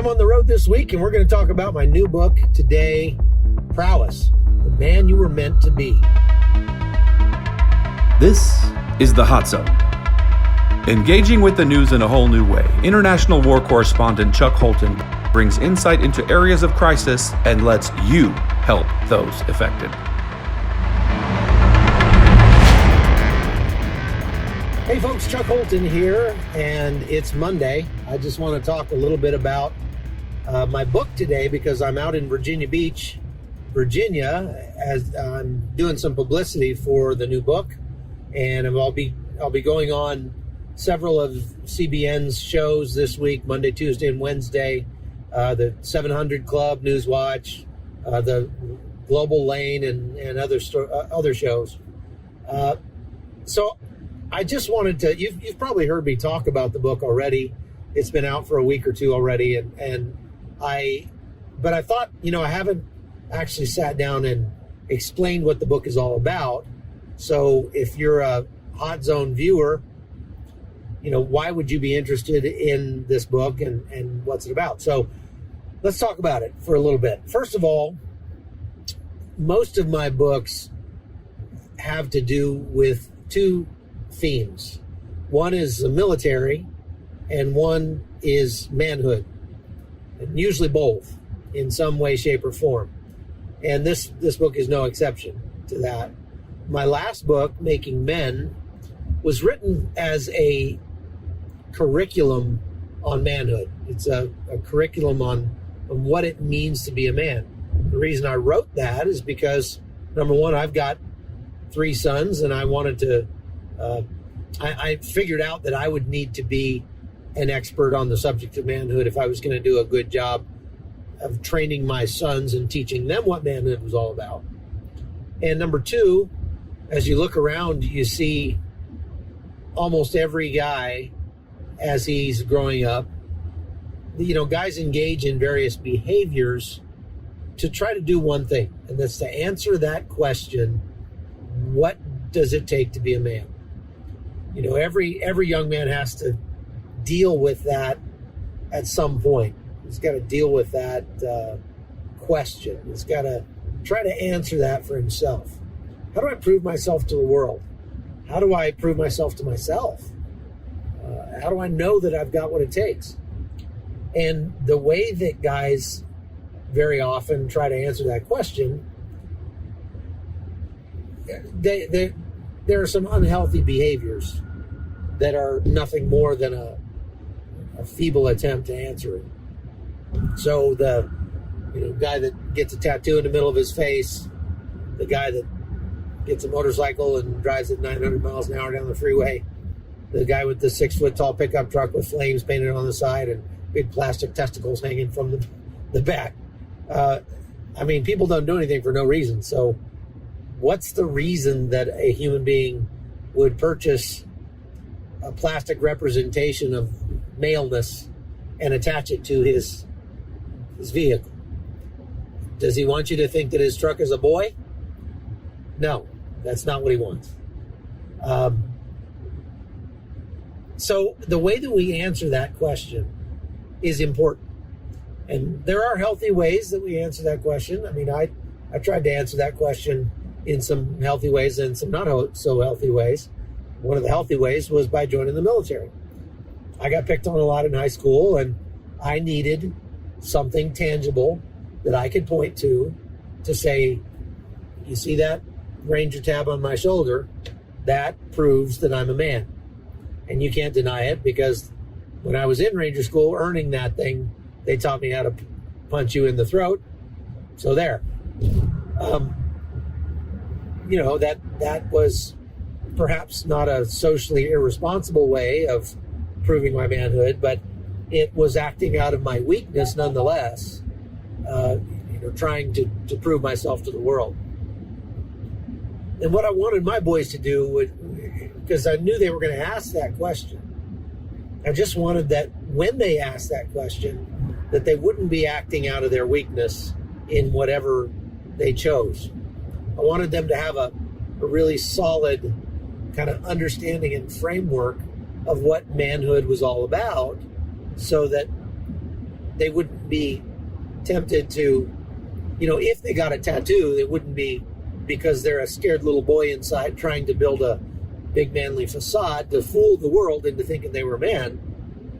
I'm on the road this week, and we're going to talk about my new book today, Prowess, the Man You Were Meant to Be. This is the Hot Zone. Engaging with the news in a whole new way, international war correspondent Chuck Holton brings insight into areas of crisis and lets you help those affected. Hey folks, Chuck Holton here, and it's Monday. I just want to talk a little bit about my book today because I'm out in Virginia Beach, Virginia, as I'm doing some publicity for the new book, and I'll be going on several of CBN's shows this week, Monday, Tuesday, and Wednesday, the 700 Club, Newswatch, the Global Lane, and other shows. So I just wanted to, you've probably heard me talk about the book already. It's been out for a week or two already, but I thought, I haven't actually sat down and explained what the book is all about. So if you're a Hot Zone viewer, why would you be interested in this book and what's it about? So let's talk about it for a little bit. First of all, most of my books have to do with two themes. One is the military and one is manhood, and usually both in some way, shape, or form. And this book is no exception to that. My last book, Making Men, was written as a curriculum on manhood. It's a curriculum on what it means to be a man. The reason I wrote that is because, number one, I've got 3 sons, and I wanted to I figured out that I would need to be an expert on the subject of manhood if I was going to do a good job of training my sons and teaching them what manhood was all about. And number 2, as you look around, you see almost every guy as he's growing up, guys engage in various behaviors to try to do one thing, and that's to answer that question, what does it take to be a man? Every young man has to deal with that at some point. He's got to deal with that question. He's got to try to answer that for himself. How do I prove myself to the world? How do I prove myself to myself? How do I know that I've got what it takes? And the way that guys very often try to answer that question, there are some unhealthy behaviors that are nothing more than a feeble attempt to answer it. So the guy that gets a tattoo in the middle of his face, the guy that gets a motorcycle and drives at 900 miles an hour down the freeway, the guy with the 6-foot-tall pickup truck with flames painted on the side and big plastic testicles hanging from the back. People don't do anything for no reason. So what's the reason that a human being would purchase a plastic representation of maleness and attach it to his vehicle? Does he want you to think that his truck is a boy? No, that's not what he wants. So the way that we answer that question is important. And there are healthy ways that we answer that question. I tried to answer that question in some healthy ways and some not so healthy ways. One of the healthy ways was by joining the military. I got picked on a lot in high school, and I needed something tangible that I could point to say, you see that Ranger tab on my shoulder? That proves that I'm a man. And you can't deny it, because when I was in Ranger school earning that thing, they taught me how to punch you in the throat. So there. That was perhaps not a socially irresponsible way of proving my manhood, but it was acting out of my weakness nonetheless, trying to prove myself to the world. And what I wanted my boys to do, because I knew they were going to ask that question, I just wanted that when they asked that question, that they wouldn't be acting out of their weakness in whatever they chose. I wanted them to have a really solid kind of understanding and framework of what manhood was all about, so that they wouldn't be tempted to, if they got a tattoo, it wouldn't be because they're a scared little boy inside trying to build a big manly facade to fool the world into thinking they were man.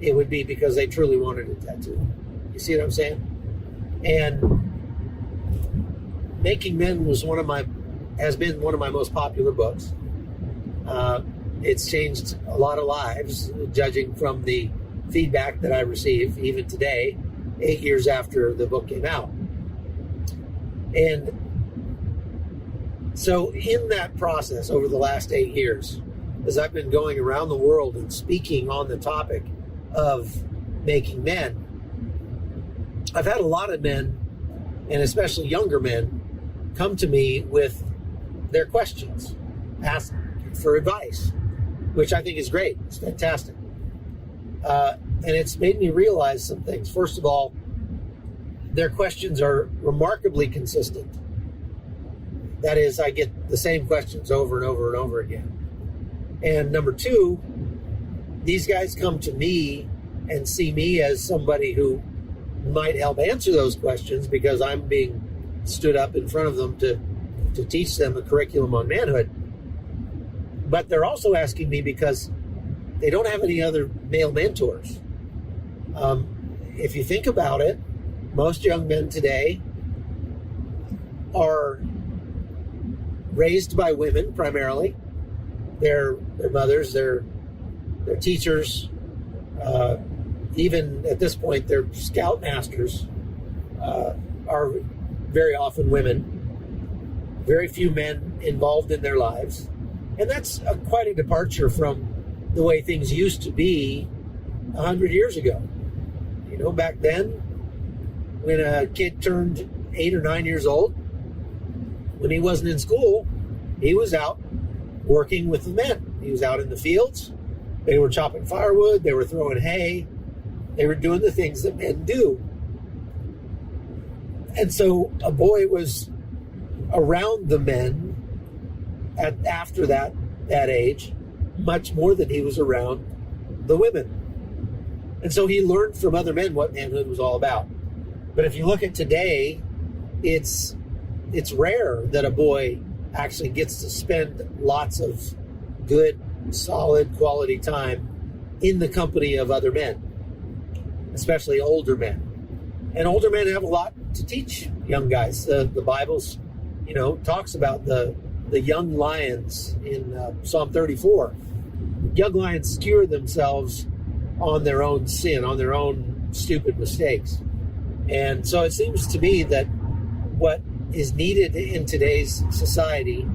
It would be because they truly wanted a tattoo. You see what I'm saying? And Making Men has been one of my most popular books. It's changed a lot of lives, judging from the feedback that I receive even today, 8 years after the book came out. And so in that process over the last 8 years, as I've been going around the world and speaking on the topic of making men, I've had a lot of men, and especially younger men, come to me with their questions, ask for advice, which I think is great. It's fantastic. And it's made me realize some things. First of all, their questions are remarkably consistent. That is, I get the same questions over and over and over again. And number two, these guys come to me and see me as somebody who might help answer those questions because I'm being stood up in front of them to teach them a curriculum on manhood. But they're also asking me because they don't have any other male mentors. If you think about it, most young men today are raised by women primarily. Their mothers, their teachers, even at this point, their scoutmasters are very often women. Very few men involved in their lives. And that's quite a departure from the way things used to be 100 years ago. Back then, when a kid turned 8 or 9 years old, when he wasn't in school, he was out working with the men. He was out in the fields. They were chopping firewood. They were throwing hay. They were doing the things that men do. And so a boy was around the men after that age much more than he was around the women. And so he learned from other men what manhood was all about. But if you look at today, it's rare that a boy actually gets to spend lots of good, solid, quality time in the company of other men, especially older men. And older men have a lot to teach young guys. The Bible's, talks about the young lions in Psalm 34. Young lions skewer themselves on their own sin, on their own stupid mistakes. And so it seems to me that what is needed in today's society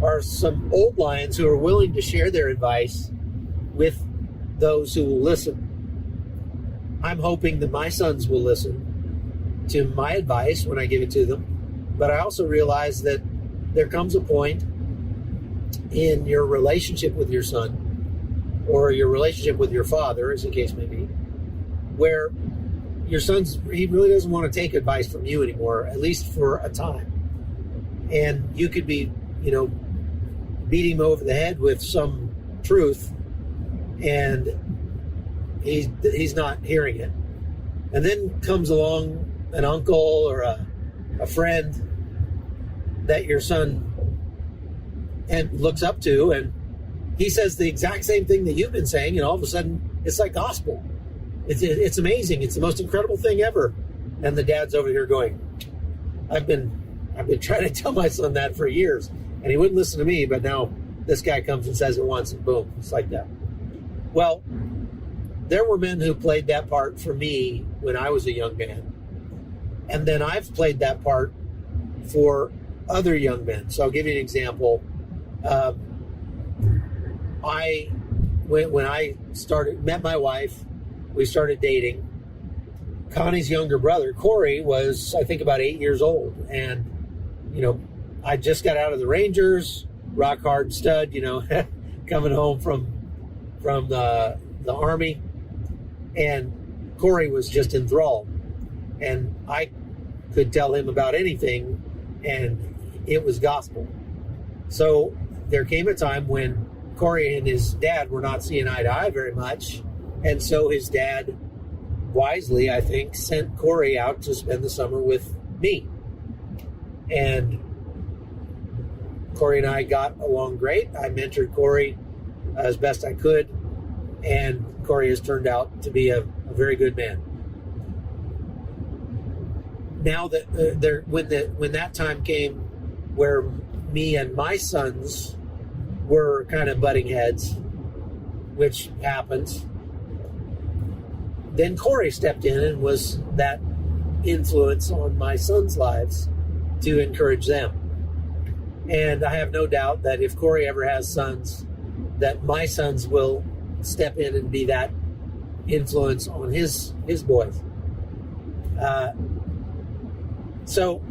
are some old lions who are willing to share their advice with those who will listen. I'm hoping that my sons will listen to my advice when I give it to them. But I also realize that there comes a point in your relationship with your son or your relationship with your father, as the case may be, where your he really doesn't want to take advice from you anymore, at least for a time. And you could be, beating him over the head with some truth, and he's not hearing it. And then comes along an uncle or a friend that your son looks up to, and he says the exact same thing that you've been saying, and all of a sudden it's like gospel. It's amazing. It's the most incredible thing ever. And the dad's over here going, I've been trying to tell my son that for years, and he wouldn't listen to me, but now this guy comes and says it once, and boom, it's like that. Well, there were men who played that part for me when I was a young man. And then I've played that part for other young men. So I'll give you an example. When I met my wife, we started dating. Connie's younger brother, Corey, was, I think, about 8 years old. And, I just got out of the Rangers, rock hard stud, coming home from the Army. And Corey was just enthralled. And I could tell him about anything, and it was gospel. So there came a time when Corey and his dad were not seeing eye to eye very much. And so his dad wisely, I think, sent Corey out to spend the summer with me. And Corey and I got along great. I mentored Corey as best I could, and Corey has turned out to be a very good man. Now that when that time came where me and my sons were kind of butting heads, which happens, then Corey stepped in and was that influence on my sons' lives to encourage them. And I have no doubt that if Corey ever has sons, that my sons will step in and be that influence on his boys. So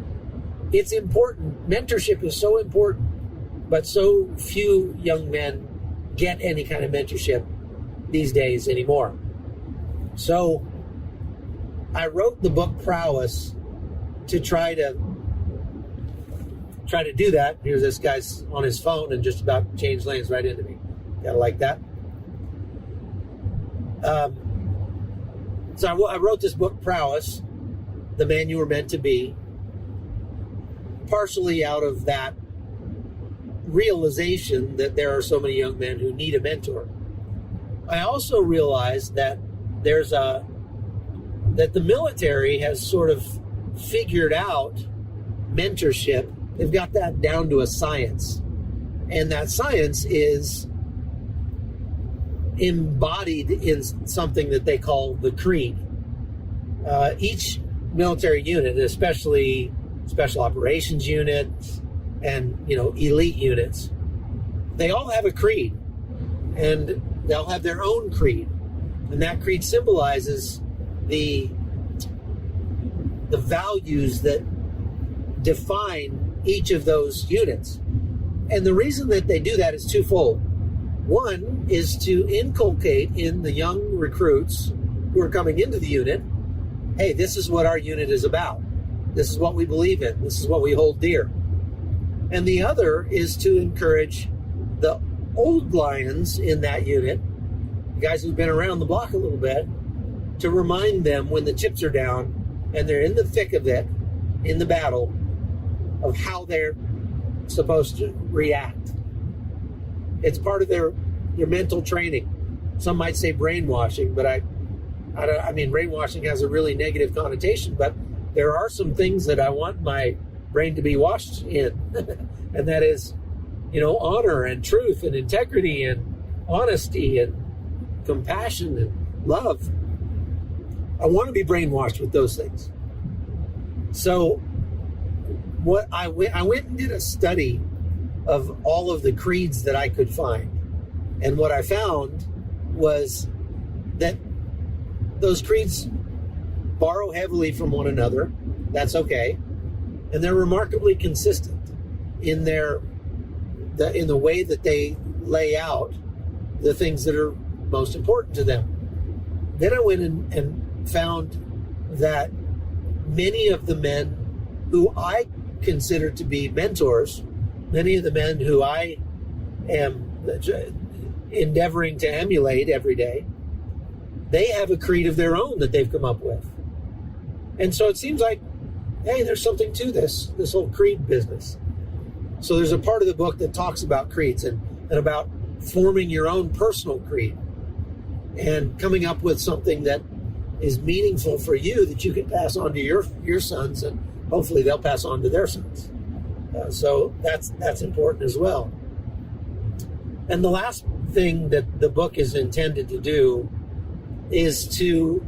it's important. Mentorship is so important, but so few young men get any kind of mentorship these days anymore. So I wrote the book Prowess to try to do that. Here's this guy's on his phone and just about changed lanes right into me. Gotta like that. So I wrote this book Prowess, The Man You Were Meant to Be, partially out of that realization that there are so many young men who need a mentor. I also realized that that the military has sort of figured out mentorship. They've got that down to a science. And that science is embodied in something that they call the creed. Each military unit, especially special operations units and elite units, they all have a creed, and they'll have their own creed, and that creed symbolizes the values that define each of those units. And the reason that they do that is twofold. One is to inculcate in the young recruits who are coming into the unit, hey, this is what our unit is about. This is what we believe in. This is what we hold dear. And the other is to encourage the old lions in that unit, guys who've been around the block a little bit, to remind them when the chips are down and they're in the thick of it, in the battle, of how they're supposed to react. It's part of their mental training. Some might say brainwashing, but I mean, brainwashing has a really negative connotation, but there are some things that I want my brain to be washed in, and that is, honor and truth and integrity and honesty and compassion and love. I want to be brainwashed with those things. So what I went and did a study of all of the creeds that I could find. And what I found was that those creeds borrow heavily from one another. That's okay. And they're remarkably consistent in the way that they lay out the things that are most important to them. Then I went and found that many of the men who I consider to be mentors, many of the men who I am endeavoring to emulate every day, they have a creed of their own that they've come up with. And so it seems like, hey, there's something to this whole creed business. So there's a part of the book that talks about creeds and about forming your own personal creed and coming up with something that is meaningful for you that you can pass on to your sons, and hopefully they'll pass on to their sons. So that's important as well. And the last thing that the book is intended to do is to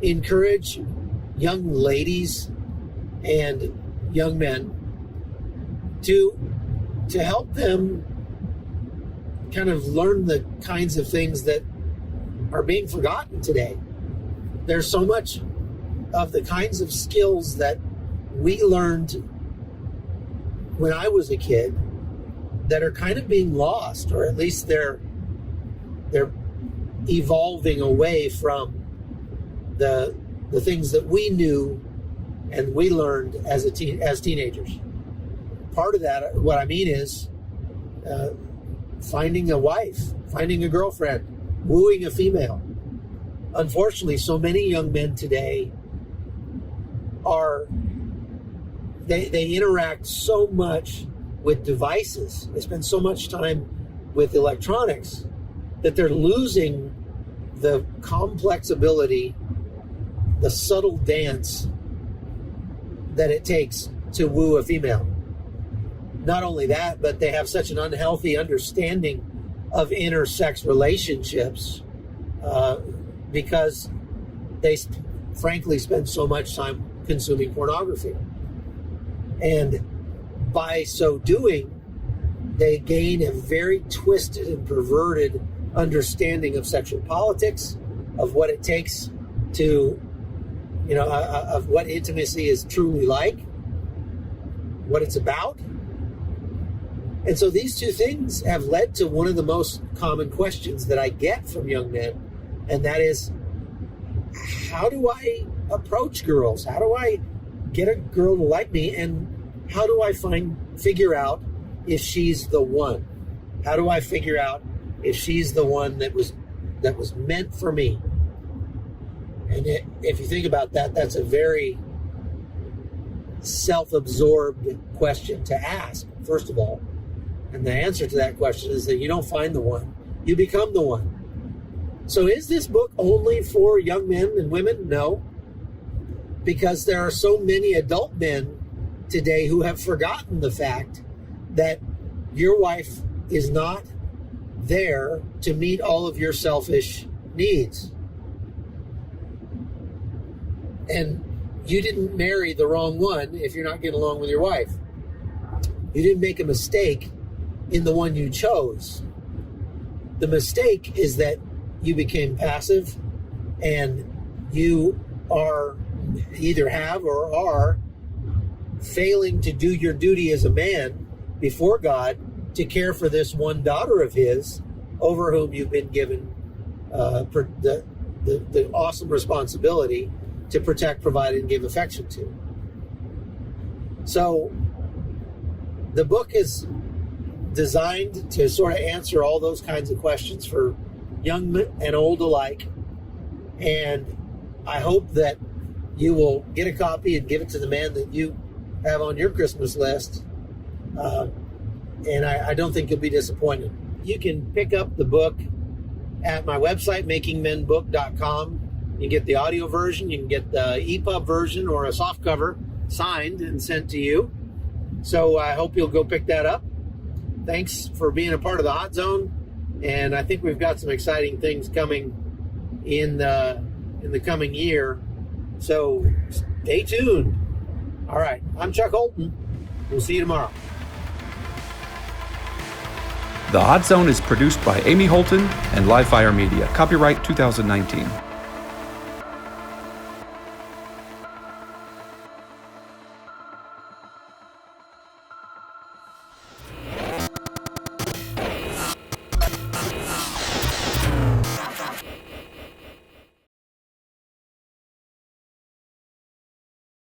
encourage young ladies and young men to help them kind of learn the kinds of things that are being forgotten today. There's so much of the kinds of skills that we learned when I was a kid that are kind of being lost, or at least they're evolving away from the things that we knew and we learned as teenagers. Part of that, what I mean is finding a wife, finding a girlfriend, wooing a female. unfortunately, so many young men today they interact so much with devices. They spend so much time with electronics that they're losing the complex ability, the subtle dance that it takes to woo a female. Not only that, but they have such an unhealthy understanding of intersex relationships because they frankly spend so much time consuming pornography. And by so doing, they gain a very twisted and perverted understanding of sexual politics, of what it takes to, of what intimacy is truly like, what it's about. And so these two things have led to one of the most common questions that I get from young men, and that is, how do I approach girls? How do I get a girl to like me? And how do I figure out if she's the one? How do I figure out if she's the one that was meant for me? And if you think about that, that's a very self-absorbed question to ask, first of all. And the answer to that question is that you don't find the one, you become the one. So is this book only for young men and women? No. Because there are so many adult men today who have forgotten the fact that your wife is not there to meet all of your selfish needs. And you didn't marry the wrong one if you're not getting along with your wife. You didn't make a mistake in the one you chose. The mistake is that you became passive and you either have or are failing to do your duty as a man before God to care for this one daughter of his over whom you've been given the awesome responsibility to protect, provide, and give affection to. So the book is designed to sort of answer all those kinds of questions for young and old alike. And I hope that you will get a copy and give it to the man that you have on your Christmas list. And I don't think you'll be disappointed. You can pick up the book at my website, makingmenbook.com. You can get the audio version, you can get the EPUB version or a soft cover signed and sent to you. So I hope you'll go pick that up. Thanks for being a part of the Hot Zone. And I think we've got some exciting things coming in the coming year. So stay tuned. All right, I'm Chuck Holton. We'll see you tomorrow. The Hot Zone is produced by Amy Holton and Livefire Media. Copyright 2019.